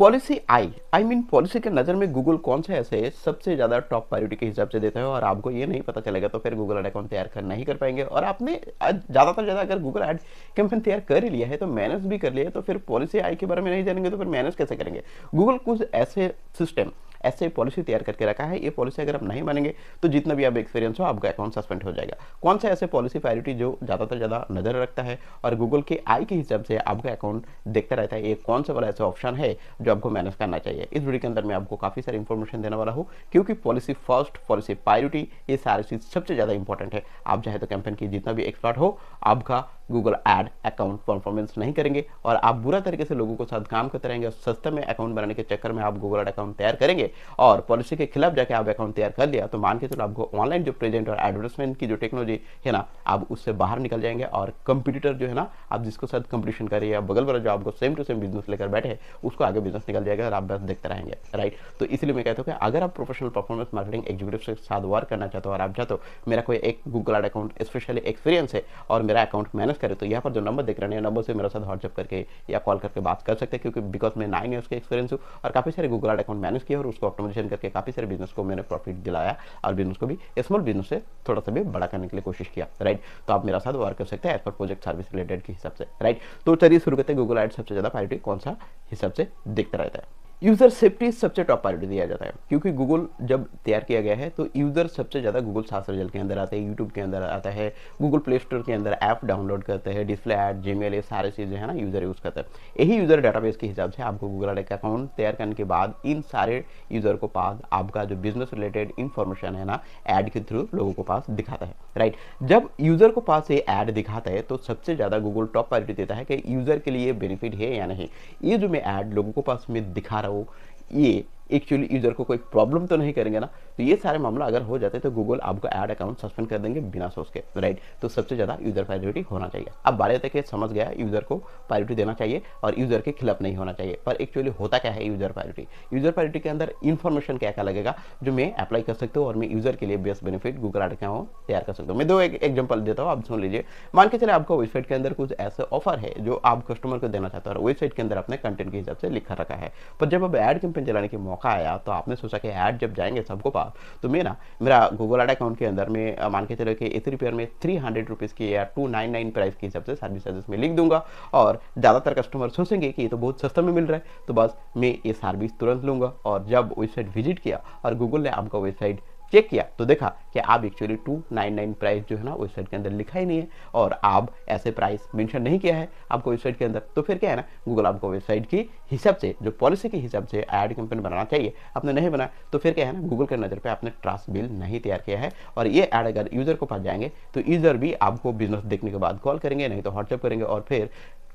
Policy I mean policy के नज़र में गूगल कौन से ऐसे सबसे ज़्यादा टॉप प्रायोरिटी के हिसाब से देता है और आपको ये नहीं पता चलेगा तो फिर गूगल एड अकाउंट तैयार कर नहीं कर पाएंगे। और आपने ज़्यादातर ज़्यादा अगर गूगल एड कैंपेन तैयार कर ही लिया है तो मैनेज भी कर लिया है, तो फिर पॉलिसी आई के बारे में नहीं जानेंगे तो फिर मैनेज कैसे करेंगे। गूगल कुछ ऐसे सिस्टम ऐसे पॉलिसी तैयार करके रखा है, ये पॉलिसी अगर आप नहीं मानेंगे तो जितना भी आप एक्सपीरियंस हो आपका अकाउंट सस्पेंड हो जाएगा। कौन सा ऐसे पॉलिसी प्रायोरिटी जो ज़्यादातर ज़्यादा नज़र रखता है और गूगल के आई के हिसाब से आपका अकाउंट देखता रहता है, ये कौन सा वाला ऐसा ऑप्शन है जो आपको मैनेज करना चाहिए। इस वीडियो के अंदर मैं आपको काफ़ी सारी इंफॉर्मेशन देने वाला हूँ, क्योंकि पॉलिसी फर्स्ट, पॉलिसी प्रायोरिटी, ये सारी चीज़ सबसे ज़्यादा इंपॉर्टेंट है। आप चाहे तो कैंपेन की जितना भी एक्सपर्ट हो, आपका गूगल एड अकाउंट परफॉर्मेंस नहीं करेंगे और आप बुरा तरीके से लोगों के साथ काम करते रहेंगे और सस्ते में अकाउंट बनाने के चक्कर में आप गूगल एड अकाउंट तैयार करेंगे और पॉलिसी के खिलाफ जाके आप अकाउंट तैयार कर लिया तो मान के चलो आपको ऑनलाइन जो प्रेजेंट और एडवर्टाइजमेंट की जो टेक्नोलॉजी है ना, आप उससे बाहर निकल जाएंगे और कंपटीटर जो है ना, आप जिसको साथ कंपटीशन कर रही है, बगल वाला जो आपको सेम टू सेम बिजनेस लेकर बैठे हैं उसको आगे बिजनेस निकल जाएगा और आप बस देखते रहेंगे, राइट। तो इसलिए मैं कहता हूँ कि अगर आप प्रोफेशनल परफॉर्मेंस मार्केटिंग एग्जीक्यूटिव के साथ वर्क करना चाहते हो और आप चाहते हो मेरा कोई एक Google ad account specially experience है और मेरा अकाउंट मैनेज करे, तो यहाँ पर जो नंबर देख रहे हैं नंबर से मेरे साथ व्हाट्सएप करके या कॉल करके बात कर सकते हैं, क्योंकि बिकॉज मैं 9 ईयर्स का एक्सपीरियंस हूँ और काफ़ी सारे गूगल एड अकाउंट मैनेज किया और उसको ऑप्टिमाइजेशन करके काफ़ी सारे बिजनेस को मैंने प्रॉफिट दिलाया और बिजनेस को भी स्मॉल बिजनेस से थोड़ा सा भी बड़ा करने के लिए कोशिश किया, राइट। तो आप मेरा साथ वर्क कर सकते हैं as per project service related के हिसाब से, राइट। तो चलिए शुरू करते हैं। गूगल एड सबसे ज़्यादा प्रायोरिटी कौन सा हिसाब से दिखता रहता है। यूजर सेफ्टी सबसे टॉप प्रायोरिटी दिया जाता है, क्योंकि गूगल जब तैयार किया गया है तो यूजर सबसे ज़्यादा गूगल सर्च रिजल्ट के अंदर आते हैं, यूट्यूब के अंदर आता है, गूगल प्ले स्टोर के अंदर ऐप डाउनलोड करते हैं, डिस्प्ले ऐड, जीमेल, ये सारी चीज़ें है ना यूजर यूज़ करते हैं। यही यूजर डाटाबेस के हिसाब से आपको गूगल एड का अकाउंट तैयार करने के बाद इन सारे यूजर को पास आपका जो बिजनेस रिलेटेड इंफॉर्मेशन है ना, ऐड के थ्रू लोगों को पास दिखाता है, राइट। जब यूजर को पास ये ऐड दिखाता है तो सबसे ज़्यादा गूगल टॉप प्रायोरिटी देता है कि यूजर के लिए बेनिफिट है या नहीं। ये जो मैं ऐड लोगों को पास में दिखा रहा हूँ ये एक्चुअली यूजर को कोई प्रॉब्लम तो नहीं करेंगे ना, तो ये सारे मामला अगर हो जाते तो गूगल आपका ऐड अकाउंट सस्पेंड कर देंगे बिना सोच के, राइट। तो सबसे ज़्यादा यूजर प्रायोरिटी होना चाहिए। अब बारे तक समझ गया, यूजर को प्रायोरिटी देना चाहिए और यूजर के खिलाफ नहीं होना चाहिए। पर एक्चुअली होता क्या है यूजर प्रायोरिटी? यूजर प्रायोरिटी के अंदर इन्फॉर्मेशन क्या क्या लगेगा जो मैं अप्लाई कर सकता हूँ और मैं यूजर के लिए best benefit Google ad account तैयार कर सकता हूँ। मैं दो एग्जाम्पल देता हूँ, आप सुन लीजिए। मान के चले आपका वेबसाइट के अंदर कुछ ऐसे ऑफर है जो आप कस्टमर को देना चाहते हो और वेबसाइट के अंदर अपने कंटेंट के हिसाब से लिखा रखा है, पर जब अब एड कैंपेन चलाने के मौका आया तो आपने सोचा कि ऐड जब जाएंगे सबको पास तो मैं ना मेरा गूगल एड अकाउंट के अंदर में मान के चलो कि इस रिपेयर में 300 रुपीज़ की या 299 प्राइस के हिसाब से सर्विस चार्जेस में लिख दूंगा और ज़्यादातर कस्टमर सोचेंगे कि ये तो बहुत सस्ता में मिल रहा है, तो बस मैं ये सर्विस तुरंत लूँगा। और जब वेबसाइट विजिट किया और गूगल ने आपका वेबसाइट चेक किया तो देखा कि आप एक्चुअली 299 प्राइस जो है ना वेबसाइट के अंदर लिखा ही नहीं है और आप ऐसे प्राइस मेंशन नहीं किया है आपको वेबसाइट के अंदर, तो फिर क्या है ना, गूगल आपको वेबसाइट की हिसाब से जो पॉलिसी के हिसाब से ऐड कैंपेन बनाना चाहिए आपने नहीं बनाया, तो फिर क्या है ना, गूगल के नज़र पे आपने ट्रस्ट बिल नहीं तैयार किया है और ये ऐड अगर यूजर को पास जाएंगे तो यूजर भी आपको बिजनेस देखने के बाद कॉल करेंगे, नहीं तो व्हाट्सएप करेंगे और फिर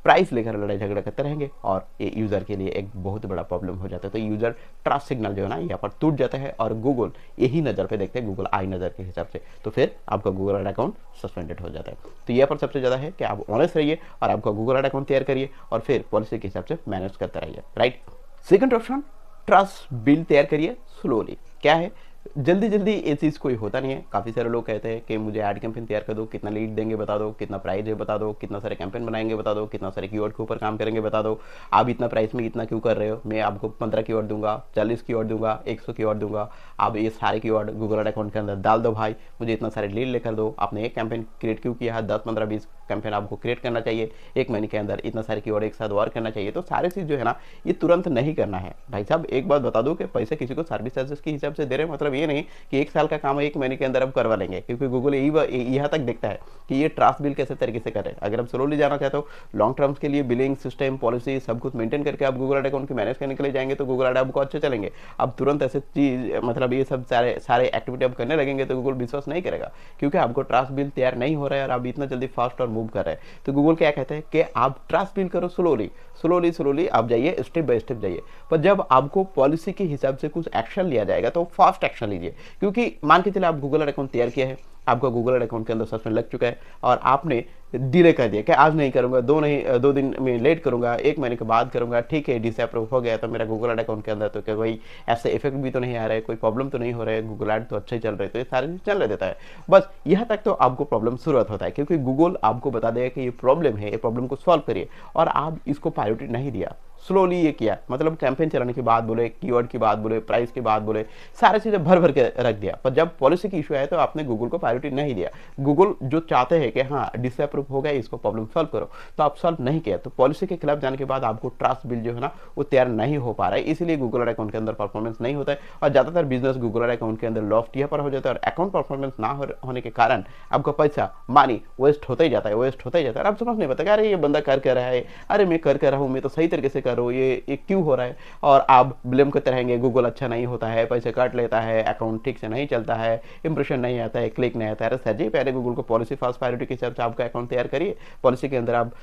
प्राइस लेकर लड़ाई झगड़ा करते रहेंगे और ये यूज़र के लिए एक बहुत बड़ा प्रॉब्लम हो जाता है। तो यूज़र ट्रस्ट सिग्नल जो है ना यहाँ पर टूट जाता है और गूगल यही नज़र पे देखते हैं, गूगल आई नज़र के हिसाब से, तो फिर आपका गूगल एड अकाउंट सस्पेंडेड हो जाता है। तो यहाँ पर सबसे ज़्यादा है कि आप ऑनेस्ट रहिए और आपका गूगल एड अकाउंट तैयार करिए और फिर पॉलिसी के हिसाब से मैनेज करते रहिए, right. Second option, trust bill तैयार करिए स्लोली। क्या है, जल्दी जल्दी ये चीज़ कोई होता नहीं है। काफ़ी सारे लोग कहते हैं कि मुझे ऐड कैंपेन तैयार कर दो, कितना लीड देंगे बता दो, कितना प्राइस है बता दो, कितना सारे कैंपेन बनाएंगे बता दो, कितना सारे कीवर्ड के ऊपर काम करेंगे बता दो, आप इतना प्राइस में इतना क्यों कर रहे हो, मैं आपको 15 कीवर्ड दूंगा, 40 कीवर्ड दूंगा, 100 कीवर्ड दूंगा, आप ये सारे कीवर्ड गूगल एड अकाउंट के अंदर डाल दो भाई, मुझे इतना सारे लीड लेकर दो। आपने एक कैंपेन क्रिएट क्यों किया है, 10 15 20 कैंपेन आपको क्रिएट करना चाहिए, एक महीने के अंदर इतना सारे कीवर्ड एक साथ वर्क करना चाहिए। तो सारी चीज़ जो है ना ये तुरंत नहीं करना है भाई साहब। एक बात बता दो कि पैसे किसी को सर्विस चार्जेस के हिसाब से दे रहे हैं, मतलब ये नहीं कि एक साल का काम एक महीने के अंदर आप करवा लेंगे, क्योंकि गूगल यही यहाँ तक देखता है कि ये ट्रस्ट बिल कैसे तरीके से करें। अगर आप स्लोली जाना चाहते हो, लॉन्ग टर्म्स के लिए बिलिंग सिस्टम पॉलिसी सब कुछ मेंटेन करके आप गूगल एड अकाउंट की मैनेज करने के लिए जाएंगे तो गूगल एड आपको अच्छे चलेंगे। अब तुरंत ऐसे चीज मतलब ये सब सारे एक्टिविटी आप करने लगेंगे तो गूगल विश्वास नहीं करेगा, क्योंकि आपको ट्रस्ट बिल तैयार नहीं हो रहा है और आप इतना जल्दी फास्ट और मूव कर रहे हैं। तो गूगल क्या कहते हैं कि आप ट्रस्ट बिल करो स्लोली स्लोली स्लोली, आप जाइए स्टेप बाय स्टेप जाइए। पर जब आपको पॉलिसी के हिसाब से कुछ एक्शन लिया जाएगा तो फास्ट एक्शन लीजिए, क्योंकि मान के चले आप गूगल एड अकाउंट तैयार किया है, आपका गूगल एड अकाउंट के अंदर सस्पेंड लग चुका है और आपने डिले कर दिया कि आज नहीं करूंगा, 2 दिन में लेट करूंगा, 1 महीने के बाद करूंगा, ठीक है डिसअप्रूव हो गया तो मेरा गूगल एड अकाउंट के अंदर तो क्या कोई ऐसे इफेक्ट भी तो नहीं आ रहा है, कोई प्रॉब्लम तो नहीं हो रहा है, गूगल एड तो अच्छा ही चल रहा है, तो ये सारी चीज चल देता है। बस यहाँ तक तो आपको प्रॉब्लम शुरुआत होता है, क्योंकि गूगल आपको बता देगा कि ये प्रॉब्लम है, ये प्रॉब्लम को सॉल्व करिए और आप इसको प्रायोरिटी नहीं दिया। स्लोली ये किया, मतलब कैंपेन चलाने की बात बोले, कीवर्ड की बात बोले, प्राइस की बात बोले, सारी चीज़ें भर भर के रख दिया। पर जब पॉलिसी की इशू आया तो आपने गूगल को प्रायोरिटी नहीं दिया। गूगल जो चाहते हैं कि हाँ डिसअप्रूव हो गया, इसको प्रॉब्लम सॉल्व करो, तो आप सॉल्व नहीं किया। तो पॉलिसी के खिलाफ जाने के बाद आपको ट्रस्ट बिल जो है ना वो तैयार नहीं हो पा रहा है, इसीलिए गूगल एड अकाउंट के अंदर परफॉर्मेंस नहीं होता है और ज़्यादातर बिजनेस गूगल एड अकाउंट के अंदर लॉस्ट यहाँ पर हो जाता है। और अकाउंट परफॉर्मेंस ना होने के कारण आपका पैसा मानी वेस्ट होता ही जाता है, वेस्ट होता ही जाता है। आप समझ नहीं पाते अरे ये बंदा कर रहा है, अरे मैं कर रहा हूँ, मैं तो सही तरीके से कर रहा हूँ, ये क्यों हो रहा है। और आप ब्लेम करते रहेंगे गूगल अच्छा नहीं होता है, पैसे काट लेता है, अकाउंट ठीक से नहीं चलता है, इंप्रेशन नहीं आता है, क्लिक नहीं आता है। अरे सर जी पहले गूगल को पॉलिसी फर्स्ट प्रायोरिटी के हिसाब से आपका अकाउंट तैयार करिए। पॉलिसी के अंदर आप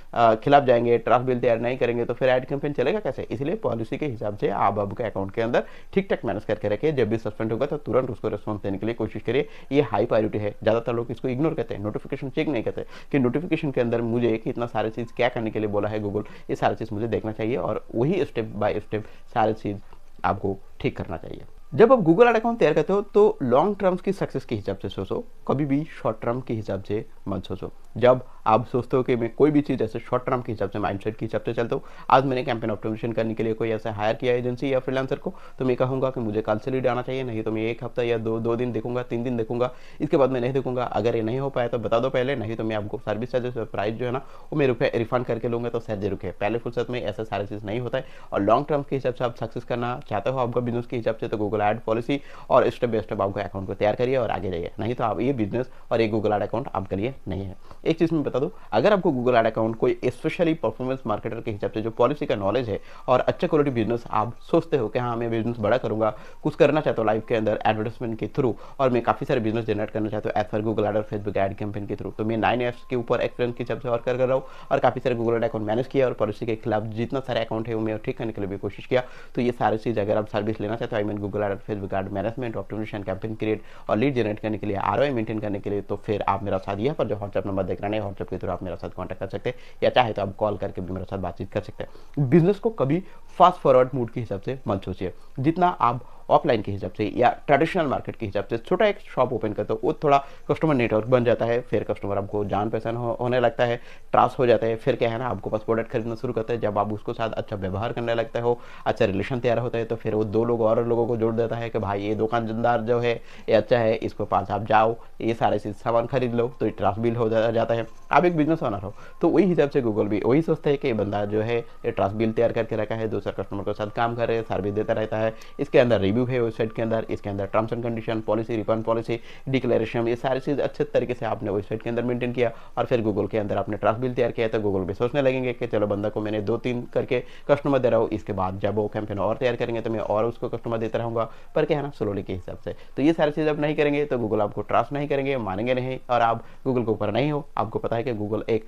खिलाफ जाएंगे, ट्रस्ट बिल तैयार नहीं करेंगे तो फिर एड कैंपेन चलेगा कैसे। इसलिए पॉलिसी के हिसाब से आप आपके अकाउंट के अंदर ठीक ठाक मैनेज करके रखिए। जब भी सस्पेंड होगा तो तुरंत उसको रिस्पॉन्स देने के लिए कोशिश करिए। ये हाई प्रायोरिटी है। ज़्यादातर लोग इसको इग्नोर करते हैं, नोटिफिकेशन चेक नहीं करते कि नोटिफिकेशन के अंदर मुझे कितना सारी चीज़ क्या करने के लिए बोला है गूगल, ये सारी चीज़ मुझे देखना चाहिए और वही स्टेप बाय स्टेप सारी चीज़ आपको ठीक करना चाहिए। जब आप गूगल एड अकाउंट तैयार करते हो तो लॉन्ग टर्म्स की सक्सेस के हिसाब से सोचो, कभी भी शॉर्ट टर्म के हिसाब से मत सोचो। जब आप सोचते हो कि मैं कोई भी चीज़ ऐसे शॉर्ट टर्म के हिसाब से, माइंडसेट के हिसाब से चलता हूँ, आज मैंने कैंपेन ऑप्टिमाइजेशन करने के लिए कोई ऐसा हायर किया एजेंसी या फ्रीलांसर को, तो मैं कहूँगा कि मुझे कल से लीड आना चाहिए, नहीं तो मैं एक हफ्ता या दो दिन देखूंगा, 3 दिन देखूंगा, इसके बाद मैं नहीं देखूंगा। अगर ये नहीं हो पाया तो बता दो पहले, नहीं तो मैं आपको सर्विस चार्जेस प्राइस जो है ना वो मैं रुपये रिफंड करके लूँगा। तो सर रुके पहले फुर्सत में ऐसा सारी चीज़ नहीं होता है। और लॉन्ग टर्म के हिसाब से आप सक्सेस करना चाहते हो आपका बिजनेस के हिसाब से, तो गूगल एड पॉलिसी और स्टेप बाय स्टेप आपका अकाउंट को तैयार करिए और आगे जाइए। नहीं तो आप ये बिजनेस और ये गूगल एड अकाउंट आपके लिए नहीं है। एक चीज़ मैं बता दूं, अगर आपको गूगल एड अकाउंट कोई स्पेशली परफॉर्मेंस मार्केटर के हिसाब से जो पॉलिसी का नॉलेज है और अच्छा क्वालिटी बिजनेस आप सोचते हो कि हाँ मैं बिजनेस बड़ा करूंगा, कुछ करना चाहता हूँ लाइफ के अंदर एडवर्टाइजमेंट के थ्रू, और मैं काफ़ी सारे बिजनेस जनरेट करना चाहता हूँ एज पर गूगल एड और फेसबुक एड कैंपेन के थ्रू, तो मैं 9 एप्स के ऊपर एक्सपीरियंस के हिसाब से और कर रहा हूँ और काफ़ी सारे गूगल एड अकाउंट मैनेज किया और पॉलिसी के खिलाफ जितना सारे अकाउंट है वो मैं ठीक करने के लिए भी कोशिश किया। तो ये सारी चीज़ अगर आप सर्विस लेना चाहते हो, आई मीन गूगल एड और Facebook ad management, optimisation, campaign create और लीड जनरेट करने के लिए, आरओआई मेंटेन करने के लिए, तो फिर आप मेरा साथ यहाँ पर जो व्हाट्सएप नंबर देख रहे हैं व्हाट्सएप के थ्रू आप मेरा साथ कॉन्टैक्ट कर सकते हैं, या चाहे तो आप कॉल करके भी मेरे साथ बातचीत कर सकते हैं। बिजनेस को कभी फास्ट फॉरवर्ड मूड के हिसाब से मत सोचिए। जितना आप ऑफलाइन के हिसाब से या ट्रेडिशनल मार्केट के हिसाब से छोटा एक शॉप ओपन करते हो, वो थोड़ा कस्टमर नेटवर्क बन जाता है, फिर कस्टमर आपको जान पहचान होने लगता है, ट्रस्ट हो जाता है, फिर क्या है ना आपको पास प्रोडक्ट खरीदना शुरू करते हैं। जब आप उसको साथ अच्छा व्यवहार करने लगते हो, अच्छा रिलेशन तैयार होता है, तो फिर वो 2 लोग और लोगों को जोड़ देता है कि भाई ये दुकानदार जो है ये अच्छा है, इसको पास आप जाओ, ये सारे चीज़ सामान खरीद लो, तो ये ट्रस्ट बिल हो जाता है। आप एक बिजनेस ओनर हो तो वही हिसाब से गूगल भी वही सोचता है कि बंदा जो है ये ट्रस्ट बिल तैयार करके रखा है, दूसरा कस्टमर के साथ काम कर रहे हैं, सर्विस देता रहता है, इसके अंदर रिव्यू है वेबसाइट के अंदर, इसके अंदर terms and condition, policy, refund policy, declaration, ये सारी चीज़ अच्छे तरीके से आपने वेबसाइट के अंदर मेंटेन किया और फिर गूगल के अंदर आपने ट्रस्ट बिल तैयार किया, तो गूगल भी सोचने लगेंगे कि चलो बंदा को मैंने 2-3 करके कस्टमर दे रहा हूँ, इसके बाद जब वो कैंपेन और तैयार करेंगे तो मैं और उसको कस्टमर देता रहूँगा, पर क्या है ना स्लोली के हिसाब से। तो ये सारी चीज़ आप नहीं करेंगे तो गूगल आपको ट्रस्ट नहीं करेंगे, मानेंगे नहीं, और आप गूगल के ऊपर नहीं हो। आपको पता है कि गूगल एक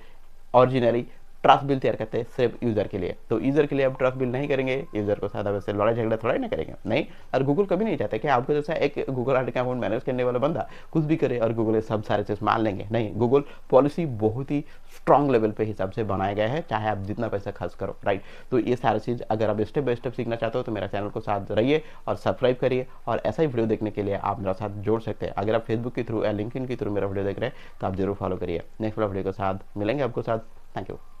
ओरिजिनली ट्रस्ट बिल तैयार करते हैं सिर्फ यूजर के लिए, तो यूजर के लिए आप ट्रस्ट बिल नहीं करेंगे, यूजर को साथ वैसे लड़ाई झगड़ा थोड़ा ही ना करेंगे, नहीं। और गूगल कभी नहीं चाहता कि आपको जैसा एक गूगल एड अकाउंट मैनेज करने वाला बंदा कुछ भी करे और गूगल सब सारे चीज़ मान लेंगे, नहीं। गूगल पॉलिसी बहुत ही स्ट्रॉन्ग लेवल पे हिसाब से बनाया गया है, चाहे आप जितना पैसा खर्च करो, राइट। तो ये सारी चीज़ अगर आप स्टेप बाय स्टेप सीखना चाहते हो तो मेरा चैनल को साथ रहिए और सब्सक्राइब करिए, और ऐसा ही वीडियो देखने के लिए आप मेरा साथ जोड़ सकते हैं। अगर आप फेसबुक के थ्रू या लिंक्डइन के थ्रू मेरा वीडियो देख रहे हैं तो आप जरूर फॉलो करिए। नेक्स्ट वीडियो के साथ मिलेंगे आपको साथ। Thank you.